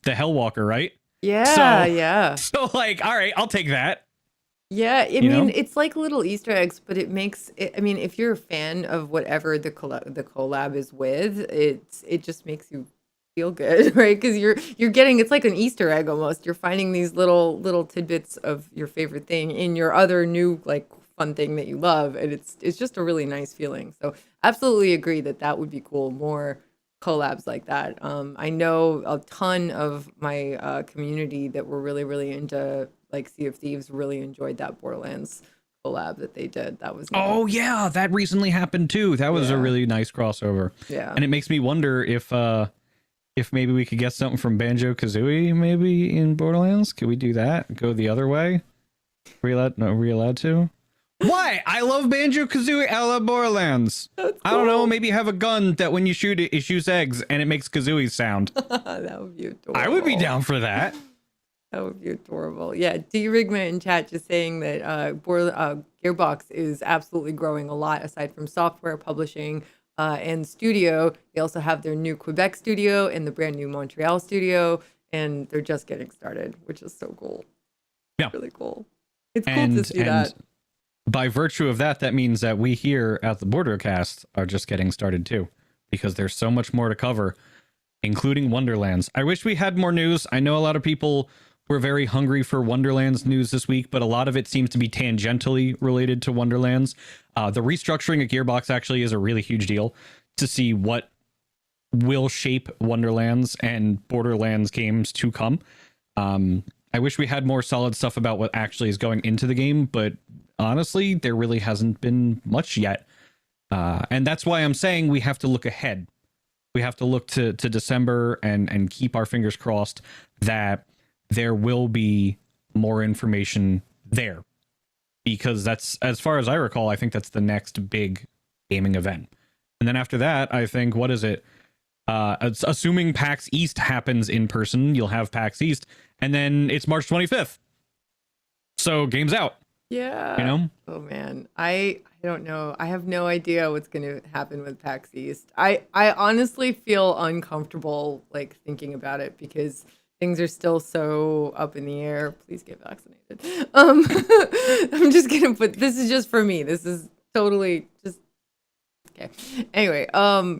Hellwalker, right? Yeah, yeah. So like, all right, I'll take that. Yeah, I mean, it's like little Easter eggs, but it makes it, I mean, if you're a fan of whatever the collab is with, it just makes you feel good, right? Because you're getting, it's like an Easter egg almost. You're finding these little tidbits of your favorite thing in your other new like fun thing that you love, and it's just a really nice feeling. So absolutely agree that would be cool. More collabs like that. I know a ton of my community that were really into like Sea of Thieves really enjoyed that Borderlands collab that they did. That was nice. Oh yeah, that recently happened too. That was a really nice crossover. Yeah. And it makes me wonder if maybe we could get something from Banjo-Kazooie maybe in Borderlands. Could we do that? Go the other way? Are we allowed to? Why? I love Banjo-Kazooie. I love Borderlands. That's cool. I don't know. Maybe have a gun that when you shoot it, it shoots eggs and it makes Kazooie sound. That would be adorable. I would be down for that. That would be adorable. Yeah, D-Rigma in chat just saying that Gearbox is absolutely growing a lot aside from software publishing and studio. They also have their new Quebec studio and the brand new Montreal studio, and they're just getting started, which is so cool. Yeah. Really cool. It's cool to see that. By virtue of that, that means that we here at the Bordercast are just getting started too, because there's so much more to cover, including Wonderlands. I wish we had more news. I know a lot of people were very hungry for Wonderlands news this week, but a lot of it seems to be tangentially related to Wonderlands. The restructuring at Gearbox actually is a really huge deal to see what will shape Wonderlands and Borderlands games to come. I wish we had more solid stuff about what actually is going into the game, but honestly, there really hasn't been much yet. And that's why I'm saying we have to look ahead. We have to look to December and keep our fingers crossed that there will be more information there. Because that's, as far as I recall, I think that's the next big gaming event. And then after that, I think, what is it? Assuming PAX East happens in person, you'll have PAX East, and then it's March 25th. So game's out. Yeah. You know? Oh man. I don't know. I have no idea what's going to happen with PAX East. I honestly feel uncomfortable like thinking about it because things are still so up in the air. Please get vaccinated. I'm just gonna put, this is just for me. This is totally just okay. Anyway,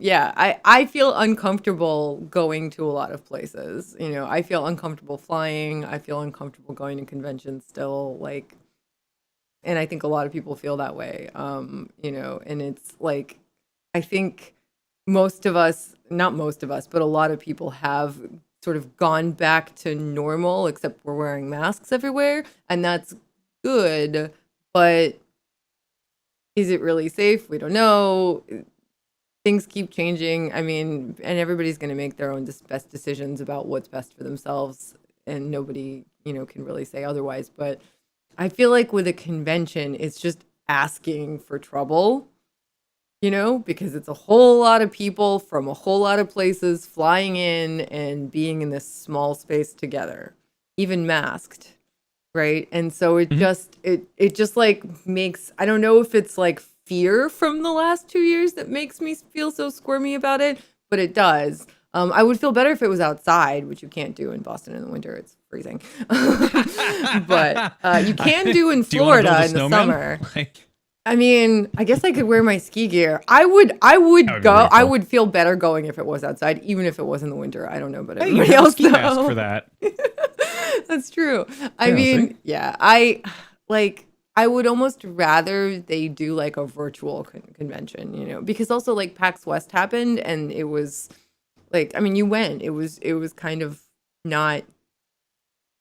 yeah, I feel uncomfortable going to a lot of places. You know, I feel uncomfortable flying. I feel uncomfortable going to conventions still, like, and I think a lot of people feel that way. You know, and it's like, I think most of us, not most of us, but a lot of people have sort of gone back to normal, except we're wearing masks everywhere, and that's good. But is it really safe? We don't know. Things keep changing. I mean, and everybody's going to make their own best decisions about what's best for themselves, and nobody, you know, can really say otherwise. But I feel like with a convention, it's just asking for trouble, you know, because it's a whole lot of people from a whole lot of places flying in and being in this small space together, even masked, right? And so it just like makes, I don't know if it's like fear from the last 2 years that makes me feel so squirmy about it, but it does. I would feel better if it was outside, which you can't do in Boston in the winter. It's freezing. But you can do in Florida in the summer. I mean, I guess I could wear my ski gear. I would go. Cool. I would feel better going if it was outside, even if it was in the winter. I don't know, but everybody else ski mask for that. That's true. I mean, yeah, I would almost rather they do like a virtual convention, you know, because also like PAX West happened and it was like, I mean, you went. It was kind of not.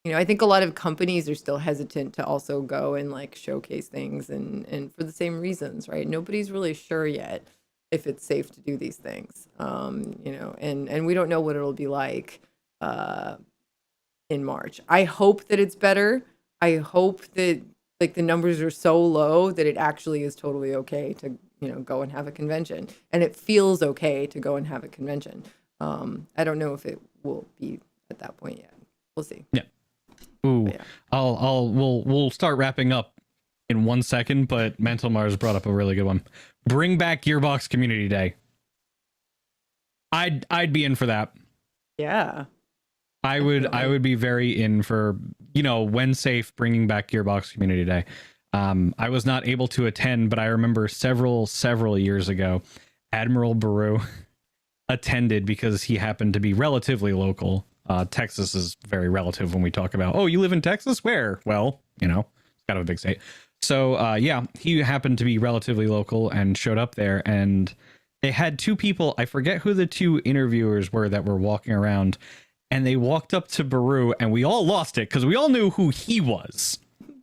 You know, I think a lot of companies are still hesitant to also go and like showcase things and for the same reasons, right? Nobody's really sure yet if it's safe to do these things. You know, and we don't know what it'll be like in March. I hope that it's better. I hope that like the numbers are so low that it actually is totally okay to, you know, go and have a convention. And it feels okay to go and have a convention. I don't know if it will be at that point yet. We'll see. Yeah. Ooh, yeah. We'll start wrapping up in 1 second, but Mental Mars brought up a really good one. Bring back Gearbox Community Day. I'd be in for that. Yeah. I would be very in for, you know, when safe, bringing back Gearbox Community Day. I was not able to attend, but I remember several years ago, Admiral Baru attended because he happened to be relatively local. Texas is very relative when we talk about, oh, you live in Texas? Where? Well, you know, it's kind of a big state. So, yeah, he happened to be relatively local and showed up there. And they had two people, I forget who the two interviewers were that were walking around. And they walked up to Baru and we all lost it because we all knew who he was,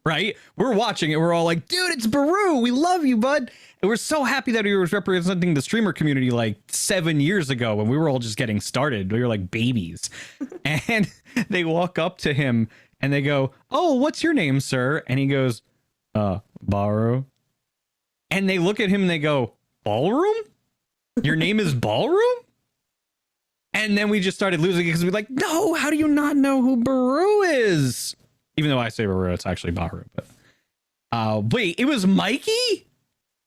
right? We're watching it. We're all like, dude, it's Baru. We love you, bud. And we're so happy that he was representing the streamer community like 7 years ago when we were all just getting started. We were like babies. And they walk up to him and they go, oh, what's your name, sir? And he goes, Baru. And they look at him and they go, Ballroom? Your name is Ballroom? And then we just started losing it because we're like, no, how do you not know who Baru is? Even though I say Baru, it's actually Baru. But wait, it was Mikey?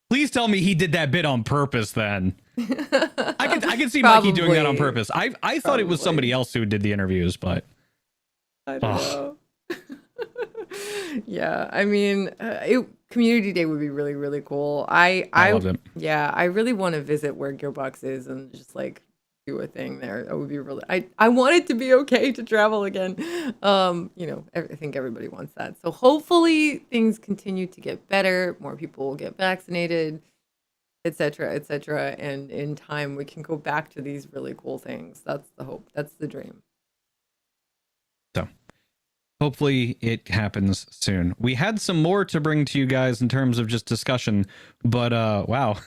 Please tell me he did that bit on purpose then. I can see Mikey doing that on purpose. I thought it was somebody else who did the interviews, but I don't know. Yeah, I mean, Community Day would be really, really cool. I loved it. Yeah, I really want to visit where Gearbox is and just like do a thing there. That would be really. I want it to be okay to travel again. You know, I think everybody wants that. So hopefully things continue to get better. More people will get vaccinated, etc., etc. And in time we can go back to these really cool things. That's the hope. That's the dream. So hopefully it happens soon. We had some more to bring to you guys in terms of just discussion, but wow.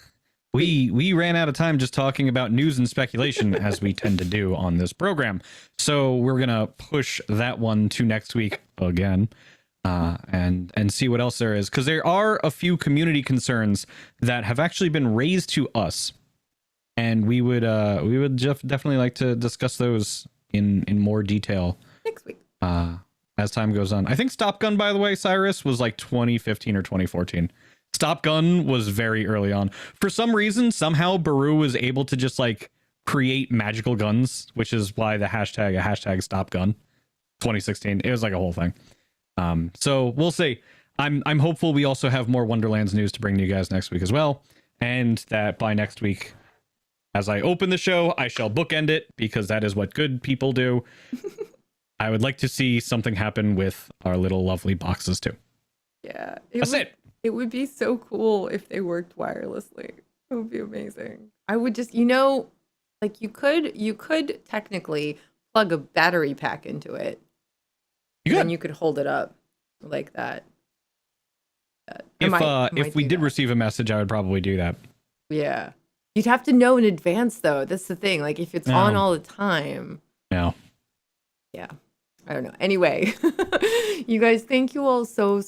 We ran out of time just talking about news and speculation as we tend to do on this program. So we're going to push that one to next week again and see what else there is. Because there are a few community concerns that have actually been raised to us. And we would definitely like to discuss those in more detail next week as time goes on. I think Stop Gun, by the way, Cyrus, was like 2015 or 2014. Stop Gun was very early on. For some reason, somehow Baru was able to just like create magical guns, which is why the hashtag Stop Gun. 2016. It was like a whole thing. So we'll see. I'm hopeful we also have more Wonderlands news to bring to you guys next week as well, and that by next week, as I open the show, I shall bookend it because that is what good people do. I would like to see something happen with our little lovely boxes too. Yeah, That's it. It would be so cool if they worked wirelessly. It would be amazing. I would just, like you could technically plug a battery pack into it. And you could hold it up like that. If we did receive a message, I would probably do that. Yeah. You'd have to know in advance though. That's the thing. Like if it's on all the time. No. Yeah. I don't know. Anyway, you guys, thank you all so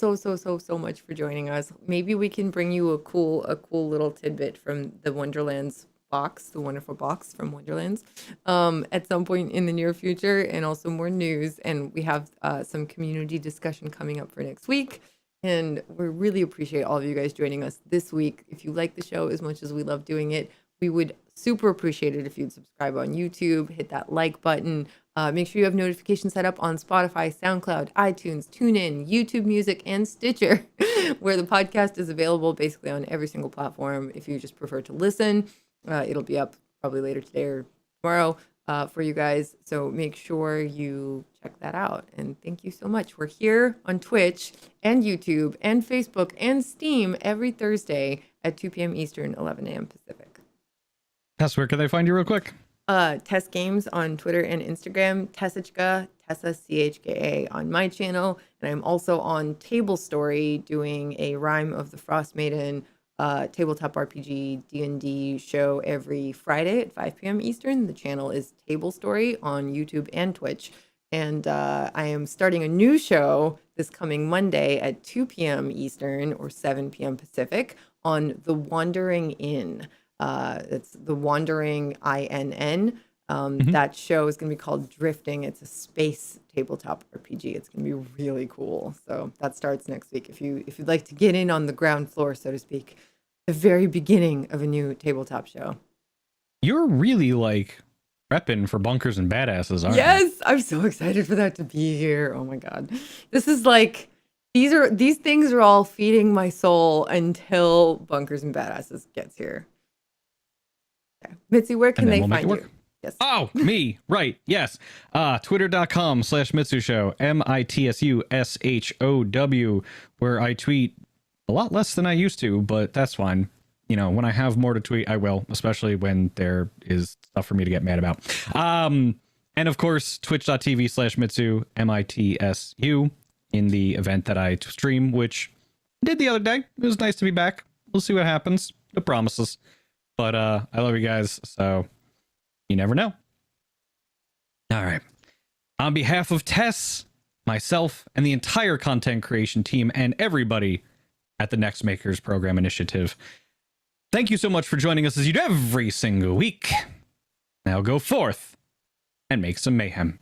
much for joining us. Maybe we can bring you a cool little tidbit from the Wonderlands box, the wonderful box from Wonderlands, at some point in the near future, and also more news. And we have some community discussion coming up for next week. And we really appreciate all of you guys joining us this week. If you like the show as much as we love doing it, we would super appreciate it if you'd subscribe on YouTube, hit that like button. Make sure you have notifications set up on Spotify, SoundCloud, iTunes, TuneIn, YouTube Music, and Stitcher, where the podcast is available basically on every single platform. If you just prefer to listen, it'll be up probably later today or tomorrow for you guys. So make sure you check that out. And thank you so much. We're here on Twitch and YouTube and Facebook and Steam every Thursday at 2 p.m. Eastern, 11 a.m. Pacific. Tess, where can they find you real quick? Tess Games on Twitter and Instagram, Tessichka, Tessa CHKA on my channel, and I'm also on Table Story doing a Rime of the Frost Maiden tabletop RPG D&D show every Friday at 5 p.m. Eastern. The channel is Table Story on YouTube and Twitch, and I am starting a new show this coming Monday at 2 p.m. Eastern or 7 p.m. Pacific on The Wandering Inn. It's The Wandering INN. That show is going to be called Drifting. It's a space tabletop RPG. It's going to be really cool. So that starts next week. If you'd like to get in on the ground floor, so to speak, the very beginning of a new tabletop show. You're really like prepping for Bunkers and Badasses, aren't you? Yes, I'm so excited for that to be here. Oh my god, this is like these things are all feeding my soul until Bunkers and Badasses gets here. Okay. Mitzi, where can they find you? Yes. Oh, me. Right. Yes. Twitter.com/Mitsu Show, MITSUSHOW, where I tweet a lot less than I used to, but that's fine. When I have more to tweet, I will, especially when there is stuff for me to get mad about. And of course, twitch.tv/Mitsu, MITSU, in the event that I stream, which I did the other day. It was nice to be back. We'll see what happens. No promises. But I love you guys, so you never know. All right. On behalf of Tess, myself, and the entire content creation team, and everybody at the Next Makers Program Initiative, thank you so much for joining us as you do every single week. Now go forth and make some mayhem.